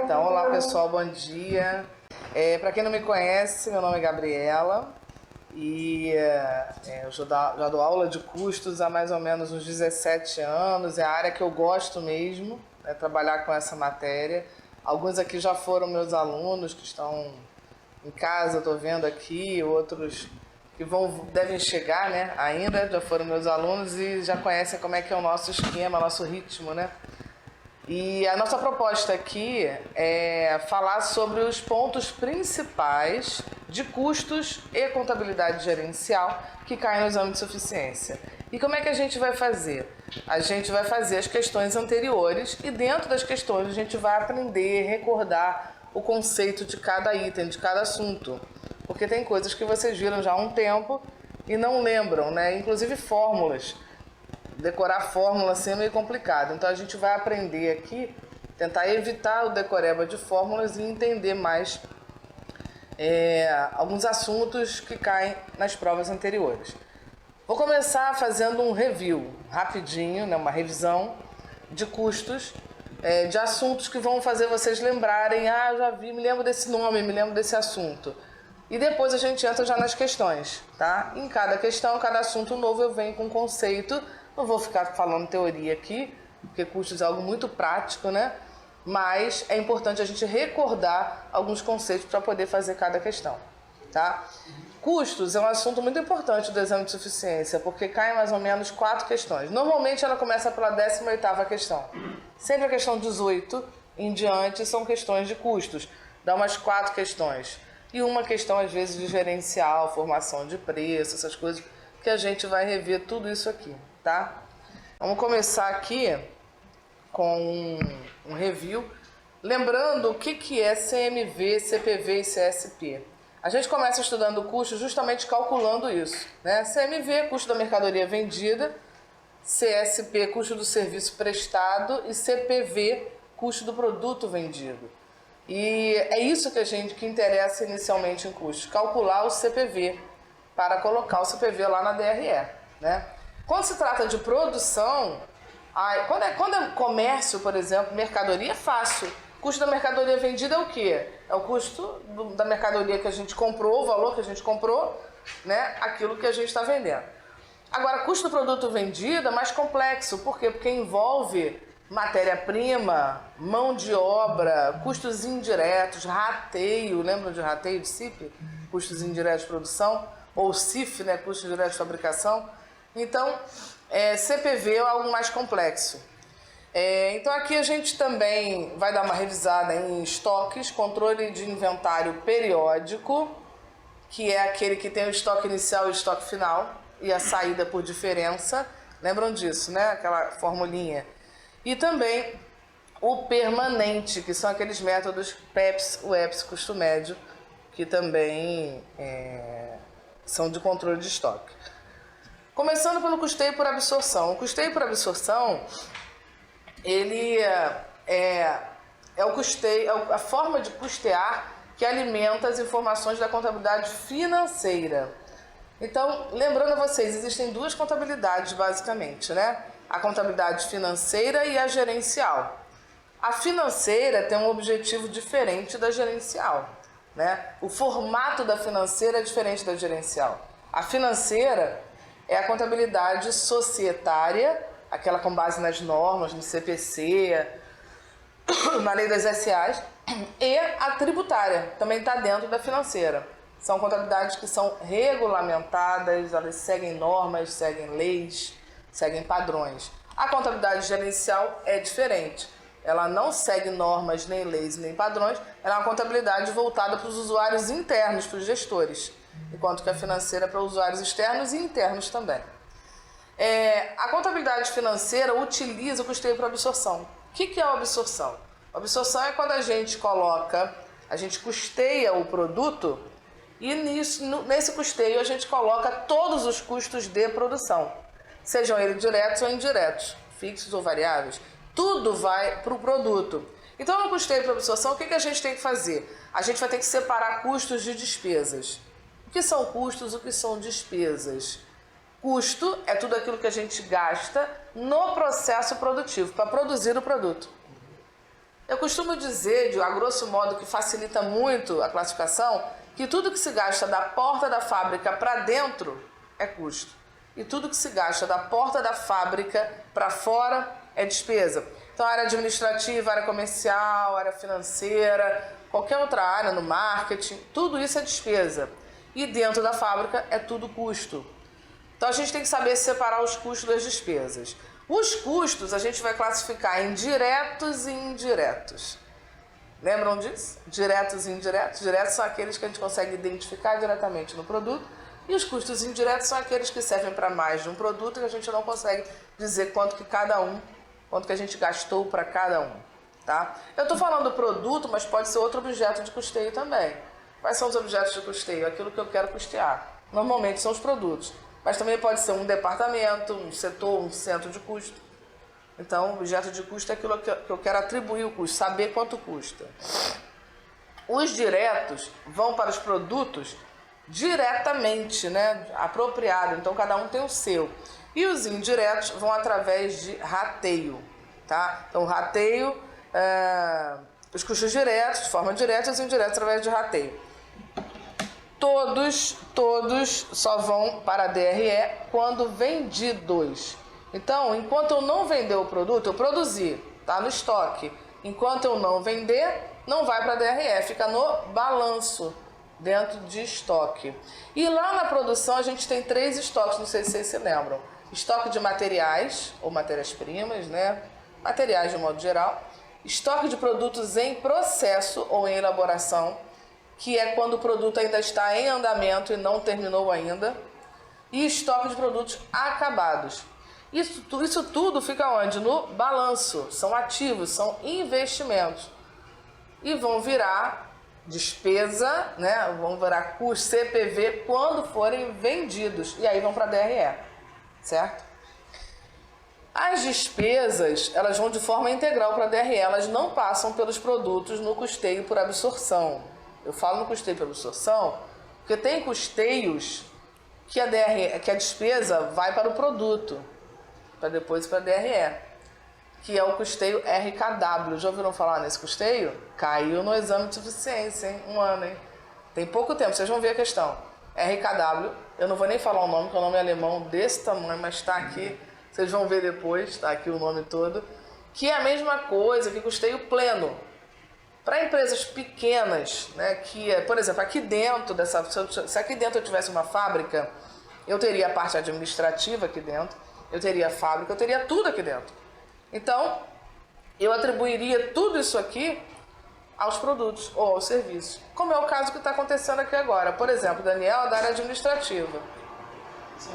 Então, olá pessoal, bom dia. Para quem não me conhece, meu nome é Gabriela e eu já dou aula de custos há mais ou menos uns 17 anos. É a área que eu gosto mesmo, trabalhar com essa matéria. Alguns aqui já foram meus alunos que estão em casa, estou vendo aqui, outros que devem chegar, né? Ainda já foram meus alunos e já conhecem como é que é o nosso esquema, nosso ritmo, né? E a nossa proposta aqui é falar sobre os pontos principais de custos e contabilidade gerencial que caem no exame de suficiência. E como é que a gente vai fazer? A gente vai fazer as questões anteriores e dentro das questões a gente vai aprender, recordar o conceito de cada item, de cada assunto. Porque tem coisas que vocês viram já há um tempo e não lembram, né? Inclusive fórmulas. Decorar fórmula assim é meio complicado. Então a gente vai aprender aqui, tentar evitar o decoreba de fórmulas e entender mais alguns assuntos que caem nas provas anteriores. Vou começar fazendo um review rapidinho, né, uma revisão de custos, de assuntos que vão fazer vocês lembrarem, eu já vi, me lembro desse nome, me lembro desse assunto. E depois a gente entra já nas questões, tá? Em cada questão, cada assunto novo eu venho com um conceito. Não vou ficar falando teoria aqui, porque custos é algo muito prático, né? Mas é importante a gente recordar alguns conceitos para poder fazer cada questão, tá? Custos é um assunto muito importante do exame de suficiência, porque cai mais ou menos 4 questões. Normalmente ela começa pela 18ª questão. Sempre a questão 18 em diante são questões de custos. Dá umas 4 questões. E uma questão, às vezes, de gerencial, formação de preço, essas coisas, que a gente vai rever tudo isso aqui, tá? Vamos começar aqui com um review. Lembrando o que é CMV, CPV e CSP. A gente começa estudando o custo justamente calculando isso, né? CMV, custo da mercadoria vendida, CSP, custo do serviço prestado e CPV, custo do produto vendido. E é isso que interessa inicialmente em custos, calcular o CPV, para colocar o CPV lá na DRE, né? Quando se trata de produção, quando é comércio, por exemplo, mercadoria é fácil. O custo da mercadoria vendida é o quê? É o custo da mercadoria que a gente comprou, o valor que a gente comprou, né? Aquilo que a gente está vendendo. Agora, custo do produto vendido é mais complexo. Por quê? Porque envolve matéria-prima, mão de obra, custos indiretos, rateio, lembram de rateio de CIP? Custos indiretos de produção, ou CIF, né? Custos indiretos de fabricação. Então, CPV é algo mais complexo. Então aqui a gente também vai dar uma revisada em estoques, controle de inventário periódico, que é aquele que tem o estoque inicial e o estoque final, e a saída por diferença. Lembram disso, né? Aquela formulinha. E também o permanente, que são aqueles métodos PEPS, UEPS, custo médio, que também são de controle de estoque. Começando pelo custeio por absorção. O custeio por absorção, ele é o custeio, a forma de custear que alimenta as informações da contabilidade financeira. Então, lembrando a vocês, existem 2 contabilidades basicamente, né? A contabilidade financeira e a gerencial. A financeira tem um objetivo diferente da gerencial, né? O formato da financeira é diferente da gerencial. A financeira é a contabilidade societária, aquela com base nas normas, no CPC, na lei das SAs, e a tributária, também está dentro da financeira. São contabilidades que são regulamentadas, elas seguem normas, seguem leis, seguem padrões. A contabilidade gerencial é diferente. Ela não segue normas, nem leis, nem padrões. Ela é uma contabilidade voltada para os usuários internos, para os gestores. Enquanto que a financeira é para usuários externos e internos também. A contabilidade financeira utiliza o custeio por absorção. O que é a absorção? A absorção é quando a gente custeia o produto e nesse custeio a gente coloca todos os custos de produção, sejam eles diretos ou indiretos, fixos ou variáveis, tudo vai para o produto. Então no custeio por absorção, o que a gente tem que fazer? A gente vai ter que separar custos de despesas. O que são custos, o que são despesas? Custo é tudo aquilo que a gente gasta no processo produtivo, para produzir o produto. Eu costumo dizer, a grosso modo, que facilita muito a classificação, que tudo que se gasta da porta da fábrica para dentro é custo. E tudo que se gasta da porta da fábrica para fora é despesa. Então, área administrativa, área comercial, área financeira, qualquer outra área no marketing, tudo isso é despesa. E dentro da fábrica é tudo custo. Então, a gente tem que saber separar os custos das despesas. Os custos a gente vai classificar em diretos e indiretos. Lembram disso? Diretos e indiretos. Diretos são aqueles que a gente consegue identificar diretamente no produto. E os custos indiretos são aqueles que servem para mais de um produto e a gente não consegue dizer quanto que a gente gastou para cada um. Tá? Eu estou falando do produto, mas pode ser outro objeto de custeio também. Quais são os objetos de custeio? Aquilo que eu quero custear. Normalmente são os produtos. Mas também pode ser um departamento, um setor, um centro de custo. Então, o objeto de custo é aquilo que eu quero atribuir o custo, saber quanto custa. Os diretos vão para os produtos diretamente, né? Apropriado. Então, cada um tem o seu. E os indiretos vão através de rateio. Tá? Então, rateio, os custos diretos, de forma direta, e os indiretos através de rateio. Todos só vão para a DRE quando vendidos. Então, enquanto eu não vender o produto, eu produzi, tá no estoque. Enquanto eu não vender, não vai para a DRE, fica no balanço, dentro de estoque. E lá na produção a gente tem 3 estoques, não sei se vocês se lembram. Estoque de materiais, ou matérias-primas, né? Materiais de modo geral. Estoque de produtos em processo ou em elaboração, que é quando o produto ainda está em andamento e não terminou ainda. E estoque de produtos acabados. Isso tudo fica onde? No balanço. São ativos, são investimentos. E vão virar despesa, né? Vão virar custo, CPV, quando forem vendidos. E aí vão para a DRE, certo? As despesas, elas vão de forma integral para a DRE. Elas não passam pelos produtos no custeio por absorção. Eu falo no custeio por absorção porque tem custeios que a despesa vai para o produto, para depois para a DRE, que é o custeio RKW. Já ouviram falar nesse custeio? Caiu no exame de suficiência, hein? Um ano, hein? Tem pouco tempo, vocês vão ver a questão. RKW, eu não vou nem falar o nome, porque o nome é alemão desse tamanho, mas está aqui, vocês vão ver depois, está aqui o nome todo, que é a mesma coisa que custeio pleno. Para empresas pequenas, né, que é, por exemplo, aqui dentro se aqui dentro eu tivesse uma fábrica, eu teria a parte administrativa aqui dentro, eu teria a fábrica, eu teria tudo aqui dentro. Então, eu atribuiria tudo isso aqui aos produtos ou aos serviços, como é o caso que está acontecendo aqui agora. Por exemplo, o Daniel é da área administrativa.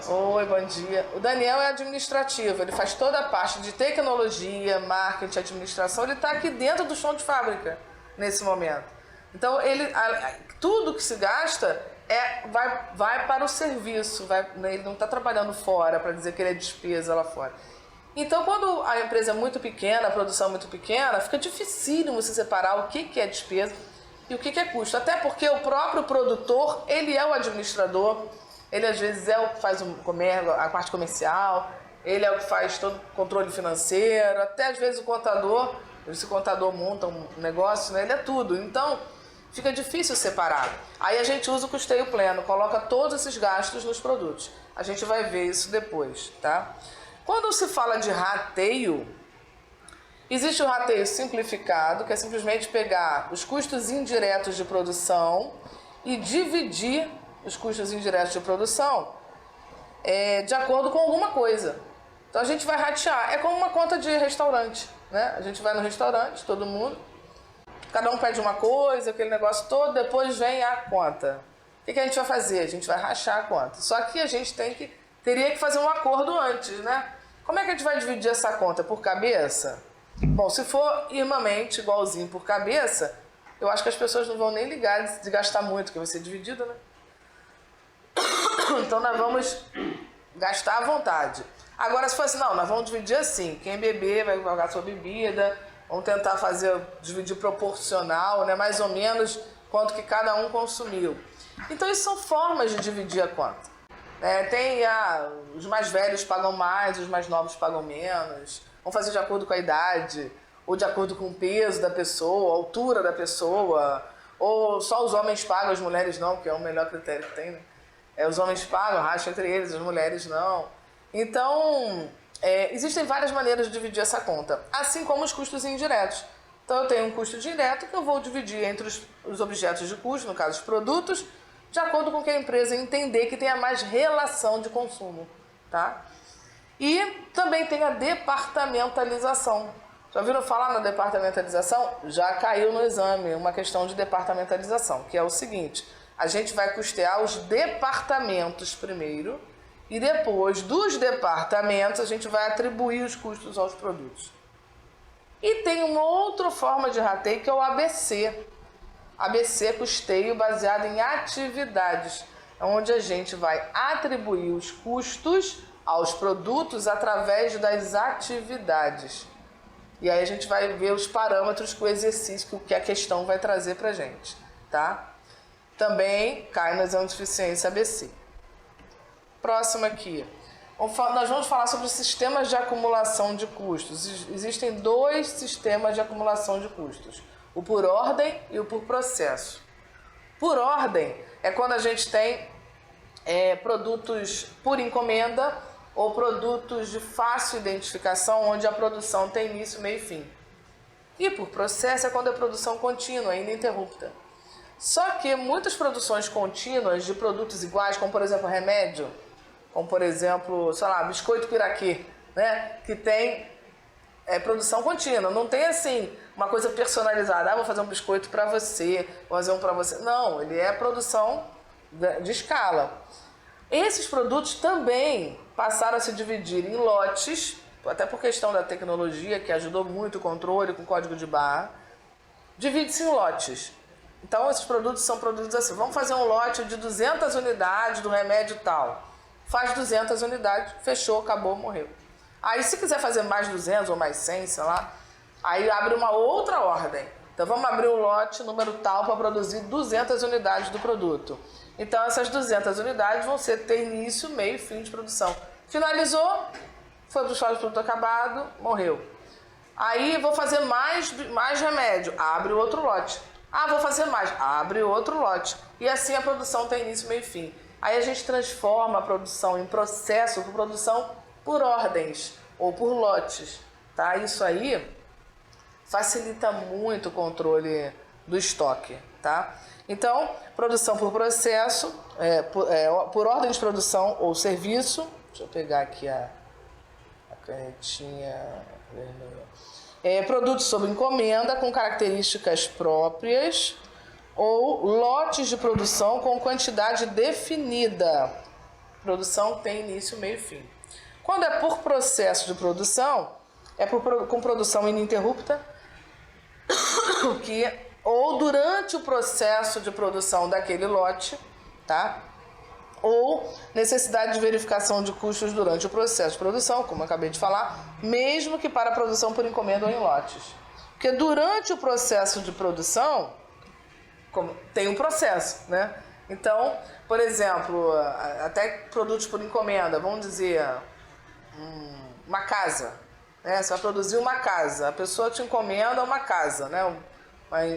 Oi, bom dia. O Daniel é administrativo, ele faz toda a parte de tecnologia, marketing, administração, ele está aqui dentro do chão de fábrica nesse momento. Então, tudo que se gasta vai para o serviço, ele não está trabalhando fora para dizer que ele é despesa lá fora. Então, quando a empresa é muito pequena, a produção é muito pequena, fica dificílimo você separar o que é despesa e o que é custo. Até porque o próprio produtor, ele é o administrador, ele às vezes é o que faz a parte comercial, ele é o que faz todo o controle financeiro, até às vezes o contador, se o contador monta um negócio, né, ele é tudo. Então, fica difícil separar. Aí a gente usa o custeio pleno, coloca todos esses gastos nos produtos. A gente vai ver isso depois, tá? Quando se fala de rateio, existe o rateio simplificado, que é simplesmente pegar os custos indiretos de produção e dividir os custos indiretos de produção de acordo com alguma coisa. Então a gente vai ratear. É como uma conta de restaurante, né? A gente vai no restaurante, todo mundo, cada um pede uma coisa, aquele negócio todo, depois vem a conta. O que a gente vai fazer? A gente vai rachar a conta. Só que a gente teria que fazer um acordo antes, né? Como é que a gente vai dividir essa conta? Por cabeça? Bom, se for irmãmente, igualzinho por cabeça, eu acho que as pessoas não vão nem ligar de gastar muito, porque vai ser dividido, né? Então nós vamos gastar à vontade. Agora, se for assim, não, nós vamos dividir assim, quem beber vai pagar a sua bebida, vamos tentar dividir proporcional, né? Mais ou menos quanto que cada um consumiu. Então isso são formas de dividir a conta. Os mais velhos pagam mais, os mais novos pagam menos, vão fazer de acordo com a idade. ou de acordo com o peso da pessoa, a altura da pessoa, ou só os homens pagam, as mulheres não, que é o melhor critério que tem, né? Os homens pagam, racham entre eles, as mulheres não. Então, existem várias maneiras de dividir essa conta, assim como os custos indiretos. Então, eu tenho um custo direto que eu vou dividir entre os objetos de custo, no caso os produtos, de acordo com que a empresa entender que tenha mais relação de consumo, tá? E também tem a departamentalização. Já ouviram falar na departamentalização? Já caiu no exame uma questão de departamentalização, que é o seguinte: a gente vai custear os departamentos primeiro e depois dos departamentos a gente vai atribuir os custos aos produtos. E tem uma outra forma de rateio que é o ABC. ABC é custeio baseado em atividades, onde a gente vai atribuir os custos aos produtos através das atividades. E aí a gente vai ver os parâmetros que o exercício, que a questão vai trazer pra gente, tá? Também cai no exame de suficiência ABC. Próximo aqui. Nós vamos falar sobre sistemas de acumulação de custos. Existem 2 sistemas de acumulação de custos: o por ordem e o por processo. Por ordem é quando a gente tem produtos por encomenda ou produtos de fácil identificação, onde a produção tem início, meio e fim. E por processo é quando é produção contínua, ininterrupta. Só que muitas produções contínuas de produtos iguais, como por exemplo remédio, como por exemplo, sei lá, biscoito piraquê, né? Que tem produção contínua, não tem assim uma coisa personalizada, vou fazer um biscoito para você, vou fazer um para você. Não, ele é produção de escala. Esses produtos também passaram a se dividir em lotes, até por questão da tecnologia, que ajudou muito o controle com código de barra. Divide-se em lotes. Então, esses produtos são produtos assim: vamos fazer um lote de 200 unidades do remédio tal. Faz 200 unidades, fechou, acabou, morreu. Aí, se quiser fazer mais 200 ou mais 100, sei lá, aí abre uma outra ordem. Então, vamos abrir o lote número tal para produzir 200 unidades do produto. Então, essas 200 unidades vão ter início, meio e fim de produção. Finalizou, foi para o estado de produto acabado, morreu. Aí, vou fazer mais remédio, abre outro lote. Vou fazer mais, abre outro lote. E assim a produção tem início, meio e fim. Aí a gente transforma a produção em processo por produção por ordens ou por lotes, tá? Isso aí facilita muito o controle do estoque, tá? Então, produção por processo, por ordem de produção ou serviço. Deixa eu pegar aqui a canetinha vermelha. Produtos sob encomenda com características próprias ou lotes de produção com quantidade definida. Produção tem início, meio e fim. Quando é por processo de produção, com produção ininterrupta, ou durante o processo de produção daquele lote, tá? Ou necessidade de verificação de custos durante o processo de produção, como eu acabei de falar, mesmo que para a produção por encomenda ou em lotes. Porque durante o processo de produção, tem um processo, né? Então, por exemplo, até produtos por encomenda, vamos dizer, uma casa, né? Você vai produzir uma casa, a pessoa te encomenda uma casa, né?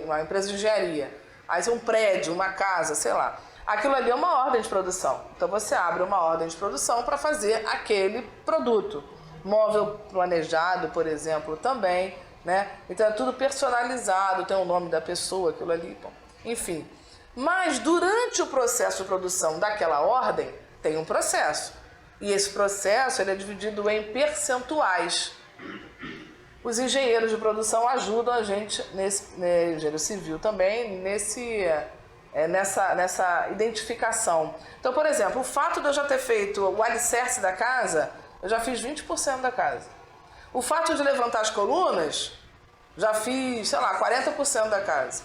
Uma empresa de engenharia. Aí um prédio, uma casa, sei lá. Aquilo ali é uma ordem de produção. Então você abre uma ordem de produção para fazer aquele produto. Móvel planejado, por exemplo, também, né? Então é tudo personalizado, tem o nome da pessoa, aquilo ali, bom. Enfim. Mas durante o processo de produção daquela ordem, tem um processo. E esse processo ele é dividido em percentuais. Os engenheiros de produção ajudam a gente, engenheiro civil também, nessa identificação. Então, por exemplo, o fato de eu já ter feito o alicerce da casa, eu já fiz 20% da casa. O fato de levantar as colunas, já fiz, sei lá, 40% da casa.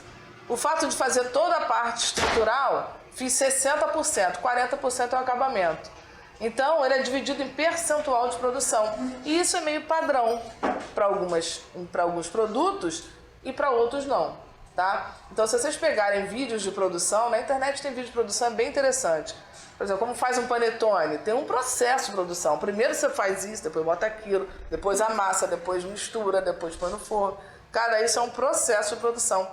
O fato de fazer toda a parte estrutural, fiz 60%, 40% é o acabamento. Então, ele é dividido em percentual de produção. E isso é meio padrão para alguns produtos e para outros não, tá? Então, se vocês pegarem vídeos de produção, na internet tem vídeo de produção, é bem interessante. Por exemplo, como faz um panetone? Tem um processo de produção. Primeiro você faz isso, depois bota aquilo, depois amassa, depois mistura, depois põe no forno. Cara, isso é um processo de produção.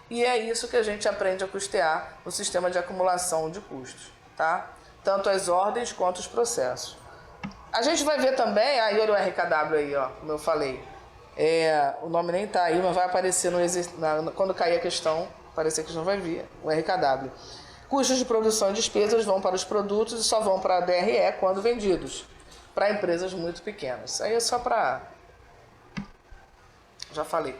E é isso que a gente aprende a custear o sistema de acumulação de custos, tá? Tanto as ordens quanto os processos. A gente vai ver também, aí olha o RKW aí, ó, como eu falei. O nome nem tá aí, mas vai aparecer quando cair a questão, aparecer que não vai vir, o RKW. Custos de produção e despesas vão para os produtos e só vão para a DRE quando vendidos, para empresas muito pequenas. Isso aí é só para... Já falei.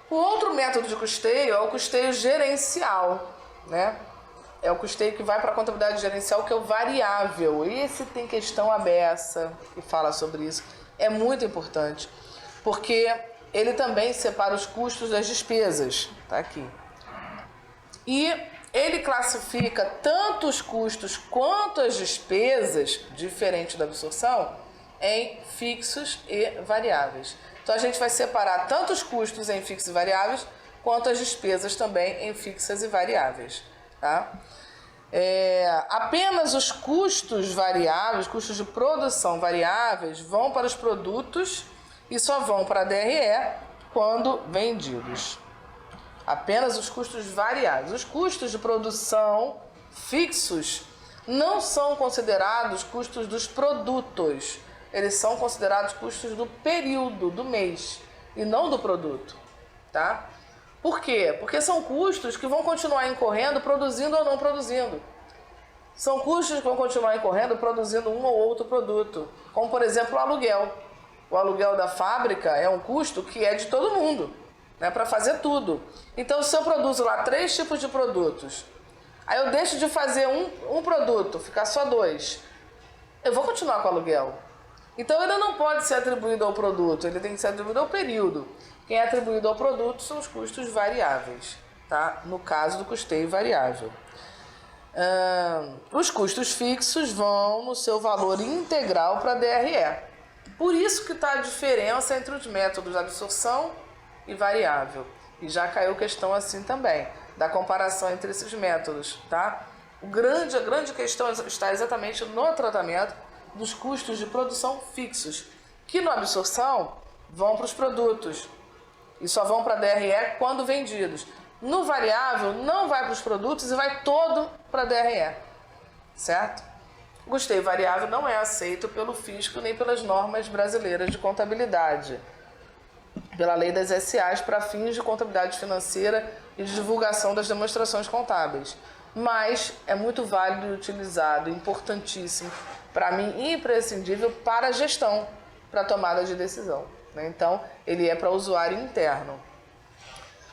O outro método de custeio é o custeio gerencial, né? É o custeio que vai para a contabilidade gerencial, que é o variável. Esse tem questão aberta que fala sobre isso. É muito importante, porque ele também separa os custos das despesas. Tá aqui. E ele classifica tanto os custos quanto as despesas, diferente da absorção, em fixos e variáveis. Então a gente vai separar tanto os custos em fixos e variáveis, quanto as despesas também em fixas e variáveis. Tá? Apenas os custos variáveis, custos de produção variáveis, vão para os produtos e só vão para a DRE quando vendidos. Apenas os custos variáveis. Os custos de produção fixos não são considerados custos dos produtos. Eles são considerados custos do período, do mês, e não do produto, tá? Por quê? Porque são custos que vão continuar incorrendo produzindo ou não produzindo. São custos que vão continuar incorrendo produzindo um ou outro produto, como por exemplo o aluguel. O aluguel da fábrica é um custo que é de todo mundo, né, para fazer tudo. Então, se eu produzo lá 3 tipos de produtos, aí eu deixo de fazer um produto, ficar só 2, eu vou continuar com o aluguel. Então, ele não pode ser atribuído ao produto, ele tem que ser atribuído ao período. Quem é atribuído ao produto são os custos variáveis, tá? No caso do custeio variável. Os custos fixos vão no seu valor integral para a DRE. Por isso que está a diferença entre os métodos de absorção e variável. E já caiu questão assim também, da comparação entre esses métodos, tá? A grande questão está exatamente no tratamento dos custos de produção fixos, que na absorção vão para os produtos e só vão para a DRE quando vendidos. No variável, não vai para os produtos e vai todo para a DRE, certo? O custeio variável não é aceito pelo fisco nem pelas normas brasileiras de contabilidade, pela lei das SAs para fins de contabilidade financeira e de divulgação das demonstrações contábeis. Mas é muito válido e utilizado, importantíssimo, para mim imprescindível para a gestão, para a tomada de decisão, né? Então, ele é para o usuário interno.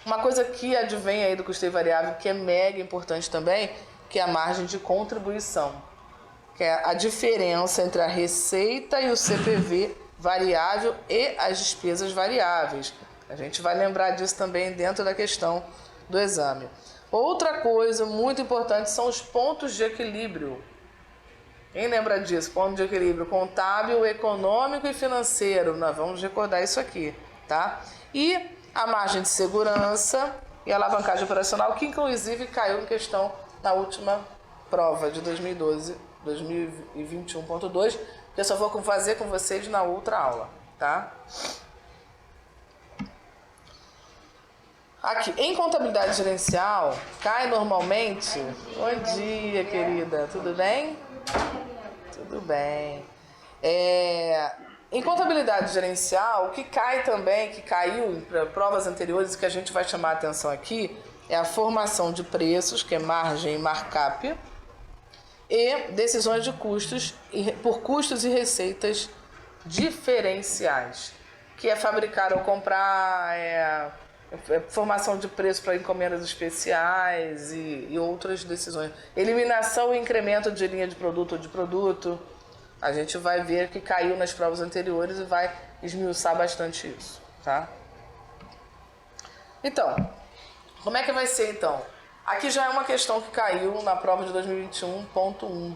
Uma coisa que advém aí do custeio variável, que é mega importante também, que é a margem de contribuição, que é a diferença entre a receita e o CPV variável e as despesas variáveis. A gente vai lembrar disso também dentro da questão do exame. Outra coisa muito importante são os pontos de equilíbrio. Quem lembra disso? Ponto de equilíbrio contábil, econômico e financeiro. Nós vamos recordar isso aqui, tá? E a margem de segurança e a alavancagem operacional, que inclusive caiu em questão na última prova de 2012, 2021.2, que eu só vou fazer com vocês na outra aula, tá? Aqui, em contabilidade gerencial, cai normalmente... Bom dia, querida. Tudo bem? Tudo bem. Em contabilidade gerencial, o que cai também, que caiu em provas anteriores e que a gente vai chamar a atenção aqui, é a formação de preços, que é margem e markup, e decisões de custos, por custos e receitas diferenciais, que é fabricar ou comprar, formação de preço para encomendas especiais e outras decisões. Eliminação e incremento de linha de produto ou de produto. A gente vai ver que caiu nas provas anteriores e vai esmiuçar bastante isso, tá? Então, como é que vai ser então? Aqui já é uma questão que caiu na prova de 2021.1.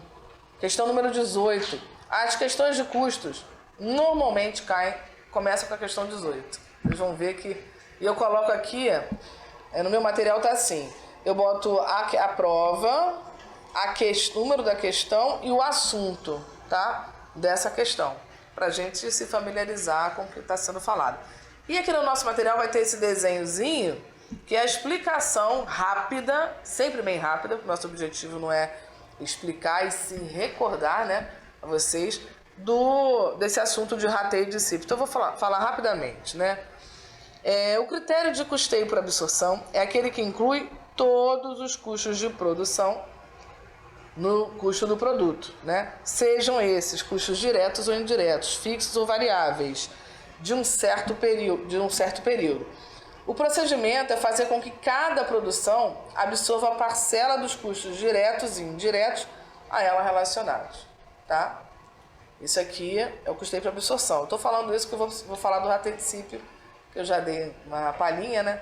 Questão número 18. As questões de custos normalmente caem, começam com a questão 18. Vocês vão ver que... E eu coloco aqui, no meu material tá assim, eu boto a prova, o número da questão e o assunto, tá? Dessa questão, pra gente se familiarizar com o que está sendo falado. E aqui no nosso material vai ter esse desenhozinho, que é a explicação rápida, sempre bem rápida, porque o nosso objetivo não é explicar e sim recordar, né, a vocês desse assunto de rateio de CIP. Então eu vou falar rapidamente, né? O critério de custeio por absorção é aquele que inclui todos os custos de produção no custo do produto, né? Sejam esses custos diretos ou indiretos, fixos ou variáveis, de um certo período. O procedimento é fazer com que cada produção absorva a parcela dos custos diretos e indiretos a ela relacionados, tá? Isso aqui é o custeio por absorção. Eu estou falando isso porque eu vou falar do rateio de CIP, que eu já dei uma palhinha, né?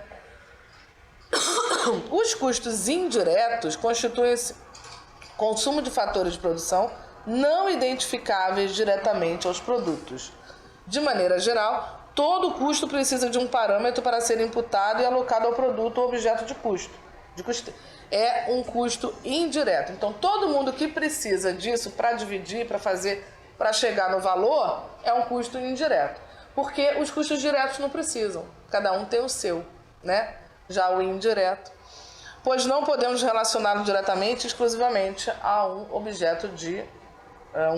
Os custos indiretos constituem-se consumo de fatores de produção não identificáveis diretamente aos produtos. De maneira geral, todo custo precisa de um parâmetro para ser imputado e alocado ao produto ou objeto de custo. É um custo indireto. Então, todo mundo que precisa disso para dividir, para chegar no valor, é um custo indireto. Porque os custos diretos não precisam. Cada um tem o seu, né? Já o indireto, pois não podemos relacioná-lo diretamente, exclusivamente a um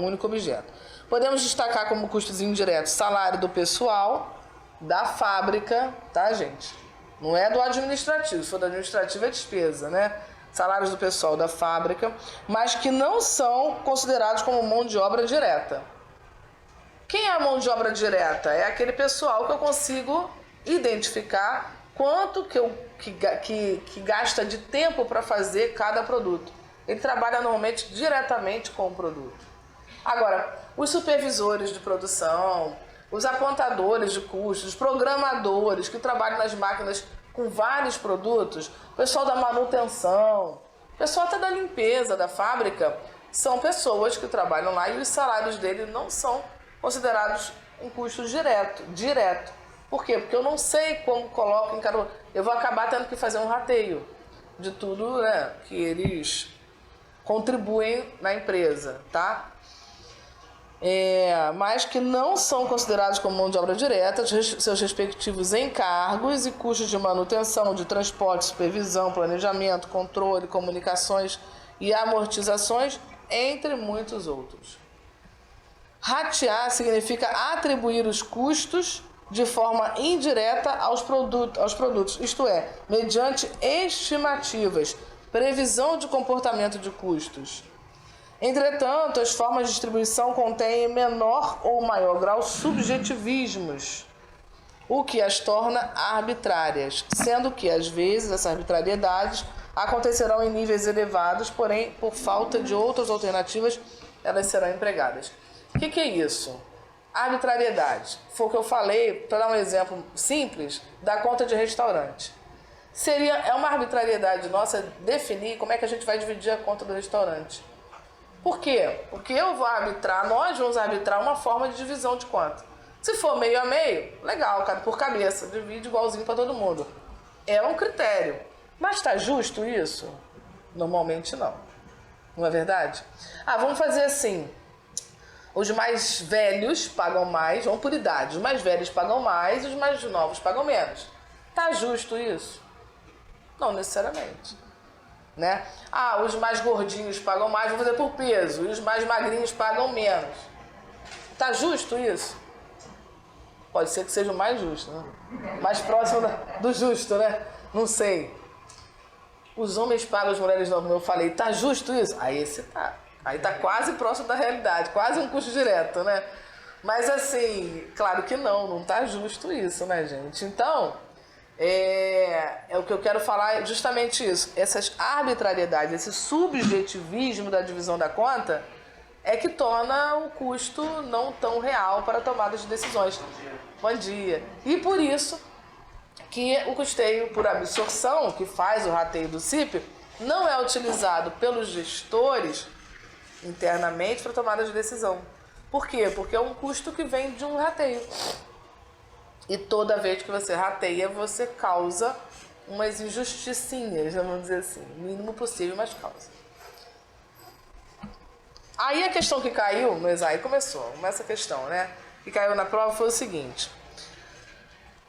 único objeto. Podemos destacar como custos indiretos salário do pessoal da fábrica, tá, gente? Não é do administrativo, se for do administrativo é despesa, né? Salários do pessoal da fábrica, mas que não são considerados como mão de obra direta. Quem é a mão de obra direta? É aquele pessoal que eu consigo identificar quanto que gasta de tempo para fazer cada produto. Ele trabalha normalmente diretamente com o produto. Agora, os supervisores de produção, os apontadores de custos, os programadores que trabalham nas máquinas com vários produtos, o pessoal da manutenção, o pessoal até da limpeza da fábrica, são pessoas que trabalham lá e os salários deles não são considerados um custo direto. Por quê? Porque eu não sei como coloco em cada... Eu vou acabar tendo que fazer um rateio de tudo, né, que eles contribuem na empresa, tá? Mas que não são considerados como mão de obra direta, seus respectivos encargos e custos de manutenção, de transporte, supervisão, planejamento, controle, comunicações e amortizações, entre muitos outros. Ratear significa atribuir os custos de forma indireta aos produtos, isto é, mediante estimativas, previsão de comportamento de custos. Entretanto, as formas de distribuição contêm em menor ou maior grau subjetivismos, o que as torna arbitrárias, sendo que, às vezes, essas arbitrariedades acontecerão em níveis elevados, porém, por falta de outras alternativas, elas serão empregadas. O que é isso? Arbitrariedade. Foi o que eu falei, para dar um exemplo simples, da conta de restaurante. É uma arbitrariedade nossa definir como é que a gente vai dividir a conta do restaurante. Por quê? Porque nós vamos arbitrar uma forma de divisão de conta. Se for meio a meio, legal, por cabeça, divide igualzinho para todo mundo. É um critério. Mas está justo isso? Normalmente não. Não é verdade? Vamos fazer assim. Os mais velhos pagam mais, vão por idade. Os mais velhos pagam mais, os mais novos pagam menos. Tá justo isso? Não necessariamente, né? Os mais gordinhos pagam mais, vou fazer por peso. E os mais magrinhos pagam menos. Tá justo isso? Pode ser que seja o mais justo, né? Mais próximo do justo, né? Não sei. Os homens pagam as mulheres não, como eu falei. Tá justo isso? Aí esse tá. Aí tá quase próximo da realidade, quase um custo direto, né? Mas assim, claro que não tá justo isso, né, gente? Então, é o que eu quero falar, é justamente isso. Essas arbitrariedades, esse subjetivismo da divisão da conta é que torna o custo não tão real para a tomada de decisões. Bom dia. E por isso que o custeio por absorção, que faz o rateio do CIP, não é utilizado pelos gestores internamente para tomada de decisão. Por quê? Porque é um custo que vem de um rateio. E toda vez que você rateia, você causa umas injusticinhas, vamos dizer assim. O mínimo possível, mas causa. Aí a questão que caiu no exame, começa a questão, né? Que caiu na prova foi o seguinte.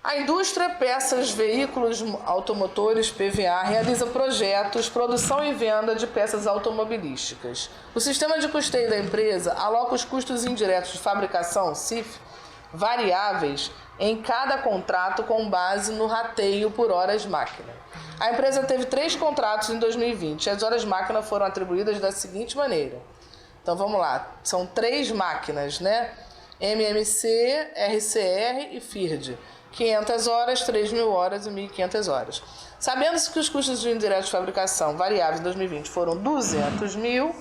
A indústria, peças, veículos automotores, PVA, realiza projetos, produção e venda de peças automobilísticas. O sistema de custeio da empresa aloca os custos indiretos de fabricação, CIF, variáveis em cada contrato com base no rateio por horas máquina. A empresa teve 3 contratos em 2020 e as horas máquina foram atribuídas da seguinte maneira. Então vamos lá, são 3 máquinas, né? MMC, RCR e FIRD. 500 horas, 3.000 horas e 1.500 horas. Sabendo-se que os custos de indiretos de fabricação variáveis em 2020 foram 200 mil,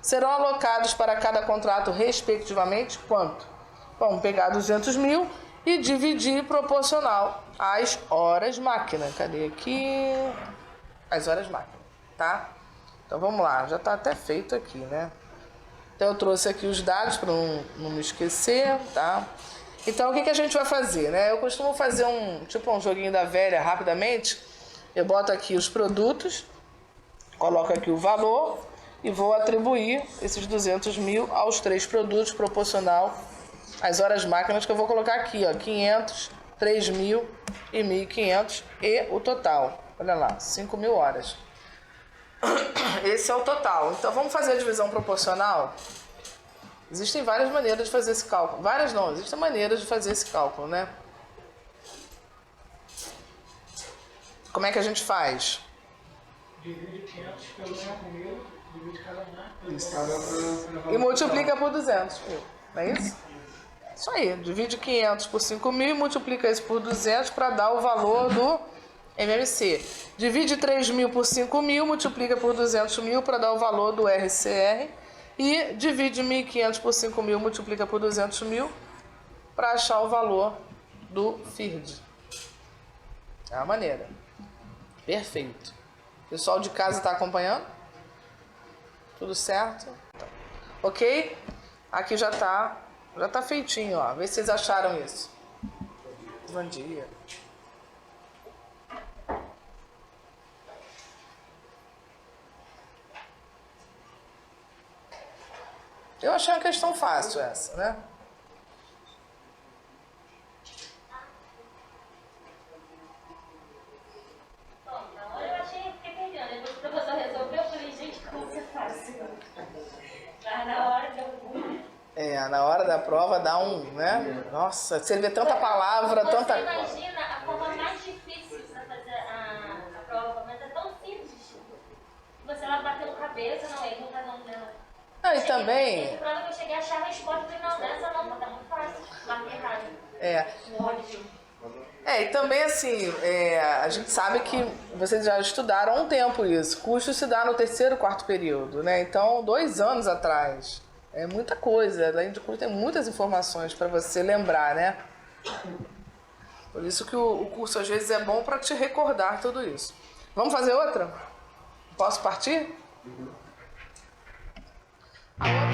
serão alocados para cada contrato respectivamente quanto? Vamos pegar 200 mil e dividir proporcional às horas máquina. Cadê aqui? As horas máquina, tá? Então vamos lá, já está até feito aqui, né? Então eu trouxe aqui os dados para não me esquecer, tá? Então, o que a gente vai fazer, né? Eu costumo fazer um joguinho da velha rapidamente. Eu boto aqui os produtos, coloco aqui o valor e vou atribuir esses 200 mil aos 3 produtos proporcional às horas máquinas que eu vou colocar aqui, ó, 500, 3.000 e 1.500 e o total. Olha lá, 5.000 horas. Esse é o total. Então, vamos fazer a divisão proporcional? Existem várias maneiras de fazer esse cálculo. Várias não, existem maneiras de fazer esse cálculo, né? Como é que a gente faz? Divide 500 pelo 5.000, divide cada um. E multiplica por 200 mil, não é isso? Isso aí, divide 500 por 5.000 e multiplica isso por 200 para dar o valor do MMC. Divide 3.000 por 5.000, multiplica por 200 mil para dar o valor do RCR. E divide 1.500 por 5.000, multiplica por 200 mil para achar o valor do FIRD. É a maneira. Perfeito. O pessoal de casa está acompanhando? Tudo certo? Ok? Aqui já tá feitinho, ó. Vê se vocês acharam isso. Bom dia. Eu achei uma questão fácil essa, né? Bom, na hora eu achei, fiquei perdendo. Depois que o professor resolveu, eu falei, gente, como isso é fácil. Mas na hora deu ruim. Na hora da prova dá né? Nossa, você vê tanta palavra, você tanta... Você imagina a forma mais difícil para fazer a prova, mas é tão simples. Você lá batendo cabeça, não, ele não tá não, né? Não, e também... Teve prova que eu cheguei a achar a resposta e falei, não, nessa não, tá muito fácil. Marquei errado. E também assim, a gente sabe que vocês já estudaram há um tempo isso. Custo se dá no 3º, 4º período, né? Então, 2 anos atrás. É muita coisa. Além de custo, tem muitas informações para você lembrar, né? Por isso que o curso às vezes é bom para te recordar tudo isso. Vamos fazer outra? Posso partir? A outra